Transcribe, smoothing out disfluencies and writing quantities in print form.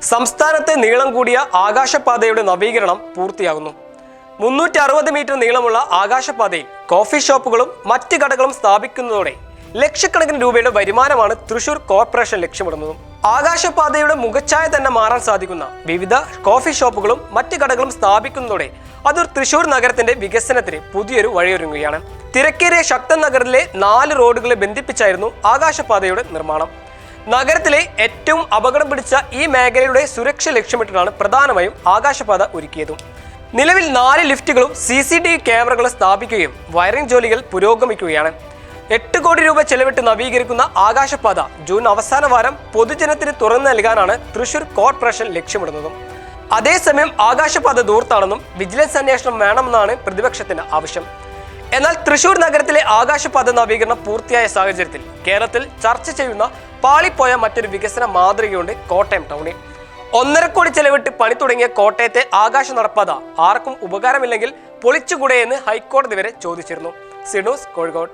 സംസ്ഥാനത്തെ നീളം കൂടിയ ആകാശപാതയുടെ നവീകരണം പൂർത്തിയാകുന്നു. 360 മീറ്റർ നീളമുള്ള ആകാശപാതയിൽ കോഫി ഷോപ്പുകളും മറ്റ് കടകളും സ്ഥാപിക്കുന്നതോടെ ലക്ഷക്കണക്കിന് രൂപയുടെ വരുമാനമാണ് തൃശൂർ കോർപ്പറേഷൻ ലക്ഷ്യമിടുന്നത്. ആകാശപാതയുടെ മുഖച്ഛായ തന്നെ മാറാൻ സാധിക്കുന്ന വിവിധ കോഫി ഷോപ്പുകളും മറ്റ് കടകളും സ്ഥാപിക്കുന്നതോടെ അത് തൃശൂർ നഗരത്തിന്റെ വികസനത്തിന് പുതിയൊരു വഴിയൊരുങ്ങുകയാണ്. തിരക്കേറിയ ശക്തൻ നഗറിലെ 4 റോഡുകളെ ബന്ധിപ്പിച്ചായിരുന്നു ആകാശപാതയുടെ നിർമ്മാണം. നഗരത്തിലെ ഏറ്റവും അപകടം പിടിച്ച ഈ മേഖലയുടെ സുരക്ഷ ലക്ഷ്യമിട്ടാണ് പ്രധാനമായും ആകാശപാത ഒരുക്കിയത്. നിലവിൽ 4 ലിഫ്റ്റുകളും CCTV ക്യാമറകളും സ്ഥാപിക്കുകയും വയറിംഗ് ജോലികൾ പുരോഗമിക്കുകയാണ്. 8 കോടി രൂപ ചെലവിട്ട് നവീകരിക്കുന്ന ആകാശപാത ജൂൺ അവസാന വാരം പൊതുജനത്തിന് തുറന്നു നൽകാനാണ് തൃശൂർ കോർപ്പറേഷൻ ലക്ഷ്യമിടുന്നത്. അതേസമയം ആകാശപാത ദൂർത്താണെന്നും വിജിലൻസ് അന്വേഷണം വേണമെന്നാണ് പ്രതിപക്ഷത്തിന്റെ ആവശ്യം. എന്നാൽ തൃശൂർ നഗരത്തിലെ ആകാശപാത നവീകരണം പൂർത്തിയായ സാഹചര്യത്തിൽ കേരളത്തിൽ ചർച്ച ചെയ്യുന്ന പാളിപ്പോയ മറ്റൊരു വികസന മാതൃകയുണ്ട് കോട്ടയം ടൗണിൽ. 1.5 കോടി ചെലവിട്ട് പണി തുടങ്ങിയ കോട്ടയത്തെ ആകാശ നടപ്പാത ആർക്കും ഉപകാരമില്ലെങ്കിൽ പൊളിച്ചുകൂടെ എന്ന് ഹൈക്കോടതി വരെ ചോദിച്ചിരുന്നു. സിനോസ് കോഴിക്കോട്.